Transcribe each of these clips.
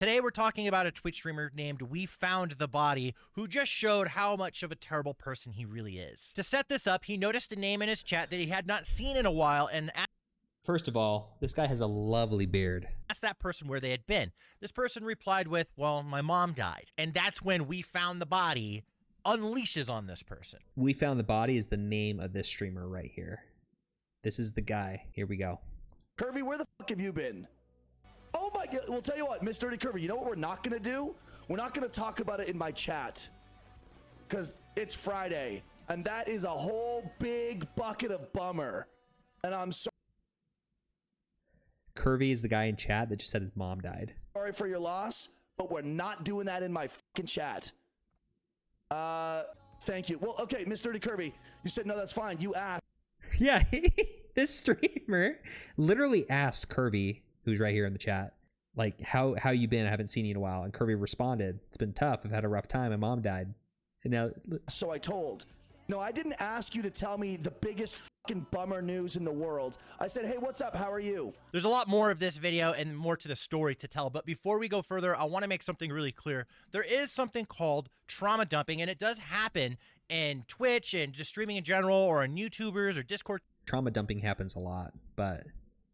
Today we're talking about a Twitch streamer named We Found the Body, who just showed how much of a terrible person he really is. To set this up, he noticed a name in his chat that he had not seen in a while and First of all, this guy has a lovely beard. asked that person where they had been. This person replied with, well, my mom died. And that's when We Found the Body unleashes on this person. We Found the Body is the name of this streamer right here. This is the guy. Here we go. Curvy, where the fuck have you been? Oh my god, well tell you what, Miss Dirty Curvy, you know what we're not gonna do? We're not gonna talk about it in my chat. Cause it's Friday, and that is a whole big bucket of bummer. And I'm Curvy is the guy in chat that just said his mom died. sorry for your loss, but we're not doing that in my fucking chat. Thank you. Well, okay, Miss Dirty Curvy, you said no, that's fine. You asked. Yeah, this streamer literally asked Curvy, who's right here in the chat, like, how you been? I haven't seen you in a while. And Curvy responded, it's been tough. I've had a rough time. My mom died. And now, So I told. No, I didn't ask you to tell me the biggest fucking bummer news in the world. I said, hey, what's up? How are you? There's a lot more of this video and more to the story to tell, but before we go further, I want to make something really clear. There is something called trauma dumping, and it does happen in Twitch and just streaming in general, or on YouTubers or Discord. trauma dumping happens a lot, but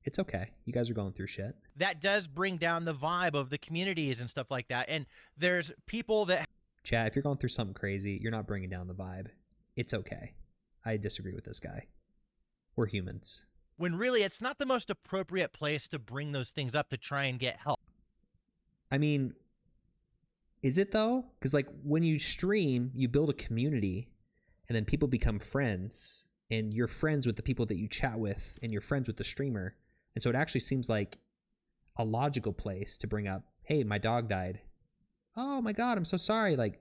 it's okay. You guys are going through shit. That does bring down the vibe of the communities and stuff like that. And there's people that Chat, if you're going through something crazy, you're not bringing down the vibe. It's okay. I disagree with this guy. We're humans. when really it's not the most appropriate place to bring those things up to try and get help. I mean, is it though? Because like when you stream, you build a community and then people become friends and you're friends with the people that you chat with and you're friends with the streamer. And so it actually seems like a logical place to bring up, hey, my dog died. Oh my God, I'm so sorry. Like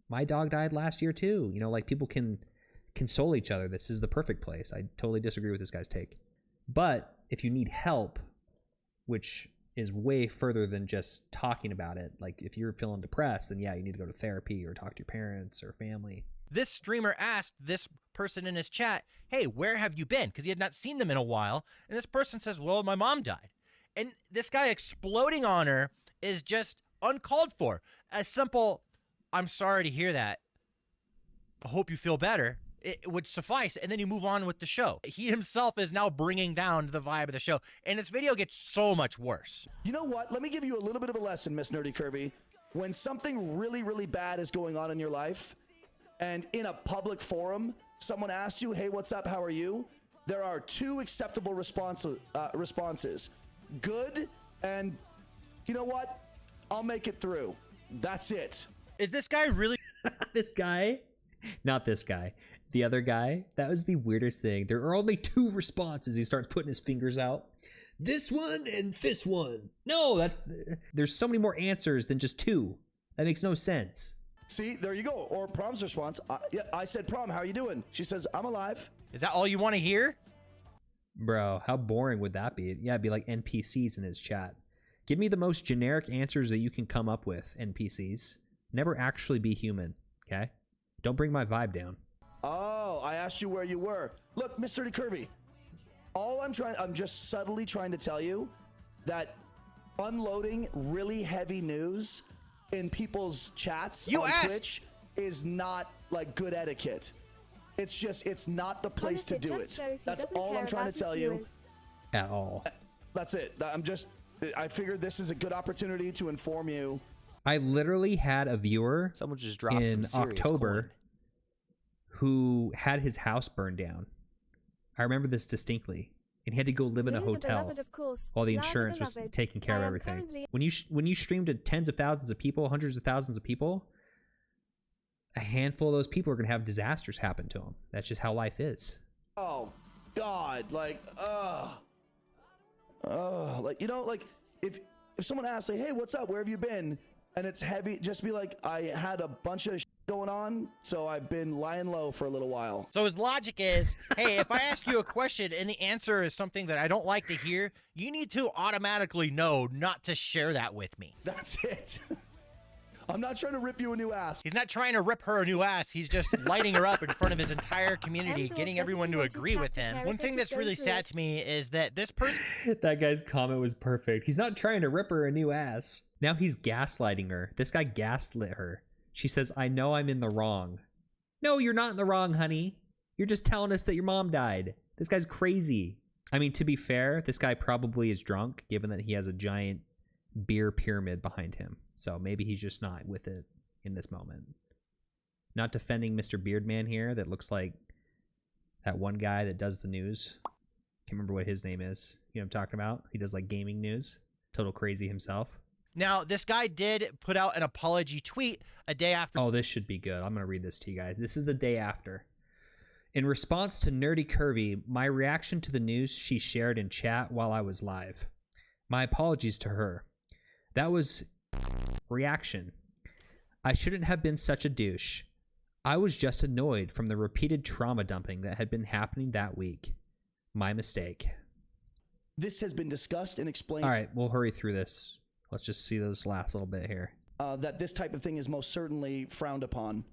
my dog died last year too. You know, like people can console each other. This is the perfect place. I totally disagree with this guy's take. But if you need help, which is way further than just talking about it, like if you're feeling depressed, then yeah, you need to go to therapy or talk to your parents or family. This streamer asked this person in his chat, hey, where have you been? Because he had not seen them in a while. And this person says, well, my mom died. And this guy exploding on her is just uncalled for. A simple, I'm sorry to hear that. I hope you feel better. It would suffice, and then you move on with the show. He himself is now bringing down the vibe of the show, and this video gets so much worse. You know what? Let me give you a little bit of a lesson, Miss Nerdy Kirby. When something really, really bad is going on in your life, and in a public forum, someone asks you, hey, what's up, how are you? There are two acceptable responses. Good, and you know what? I'll make it through. That's it. Is this guy really... This guy? Not this guy. The other guy, that was the weirdest thing. There are only two responses. He starts putting his fingers out. This one and this one. No, there's so many more answers than just two. That makes no sense. See, there you go. Or Prom's response. Yeah, I said, Prom, how are you doing? She says, I'm alive. Is that all you want to hear? Bro, how boring would that be? Yeah, it'd be like NPCs in his chat. Give me the most generic answers that you can come up with, NPCs. Never actually be human, okay? Don't bring my vibe down. Oh, I asked you where you were. Look, Mr. Curvy, I'm just subtly trying to tell you that unloading really heavy news in people's chats on Twitch is not like good etiquette. It's not the place to do it. That's all I'm trying to tell you. At all. That's it. I figured this is a good opportunity to inform you. I literally had a viewer Someone just dropped in some serious October coin. who had his house burned down. I remember this distinctly. And he had to go live in a hotel while the insurance was taking care of everything. When you stream to tens of thousands of people, hundreds of thousands of people, a handful of those people are going to have disasters happen to them. That's just how life is. Oh God, like, like, you know, like if someone asks, like, hey, what's up? Where have you been? And it's heavy, just be like, I had a bunch of going on, so I've been lying low for a little while. So his logic is, hey, if I ask you a question and the answer is something that I don't like to hear, you need to automatically know not to share that with me. That's it. I'm not trying to rip you a new ass. He's not trying to rip her a new ass. He's just lighting her up in front of his entire community, getting everyone to agree with him. One thing that's really sad to me is that this person... That guy's comment was perfect. He's not trying to rip her a new ass. Now he's gaslighting her. This guy gaslit her. She says, I know I'm in the wrong. No, you're not in the wrong, honey. You're just telling us that your mom died. This guy's crazy. I mean, to be fair, this guy probably is drunk, given that he has a giant beer pyramid behind him. So maybe he's just not with it in this moment. Not defending Mr. Beardman here. That looks like that one guy that does the news. Can't remember what his name is. You know what I'm talking about? He does like gaming news. Total crazy himself. Now, this guy did put out an apology tweet a day after. Oh, this should be good. I'm going to read this to you guys. This is the day after. In response to Nerdy Curvy, my reaction to the news she shared in chat while I was live. My apologies to her. That was reaction. I shouldn't have been such a douche. I was just annoyed from the repeated trauma dumping that had been happening that week. My mistake. This has been discussed and explained. All right, we'll hurry through this. Let's just see this last little bit here. That this type of thing is most certainly frowned upon.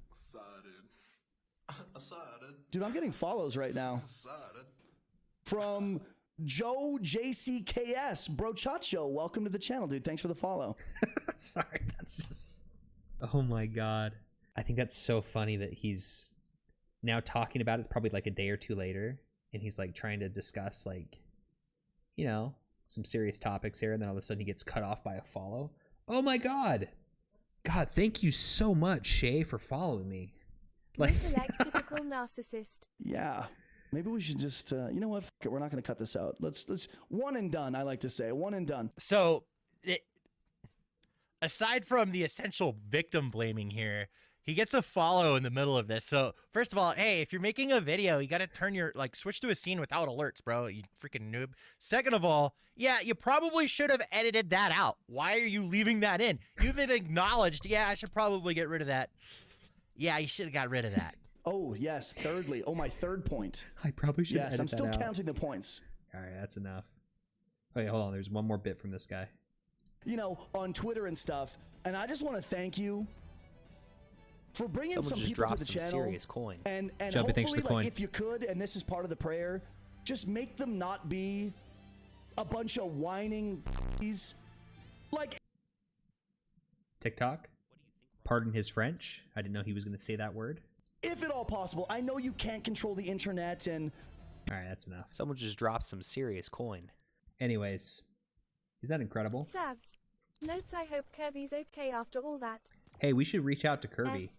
Dude, I'm getting follows right now. From Joe JCKS, Bro Chacho. Welcome to the channel, dude. Thanks for the follow. Sorry, that's just... Oh my god. I think that's so funny that he's now talking about it. It's probably like a day or two later, and he's like trying to discuss like, you know, some serious topics here, and then all of a sudden he gets cut off by a follow. Oh my god. God, thank you so much, Shay, for following me. Like, typical narcissist. Yeah. Maybe we should just, you know what? F it, we're not going to cut this out. Let's one and done. I like to say one and done. So, aside from the essential victim blaming here, he gets a follow in the middle of this. So, first of all, hey, if you're making a video, you got to turn your, like, switch to a scene without alerts, bro. You freaking noob. Second of all, yeah, you probably should have edited that out. Why are you leaving that in? You've been acknowledged. Yeah, I should probably get rid of that. Yeah, you should have got rid of that. Oh, yes. Thirdly. Oh, my third point. I probably should Yes, I'm still counting the points. All right, that's enough. Okay, hold on. There's one more bit from this guy. You know, on Twitter and stuff. And I just want to thank you for bringing some people to the channel. Serious coin. And Jumpy, thanks for hopefully, the coin. like, if you could, and this is part of the prayer, just make them not be a bunch of whining like TikTok? Pardon his French. I didn't know he was going to say that word. if at all possible. I know you can't control the internet and... All right, that's enough. Someone just dropped some serious coin. Anyways, is that incredible? Savs. Notes, I hope Kirby's okay after all that. Hey, we should reach out to Kirby. S.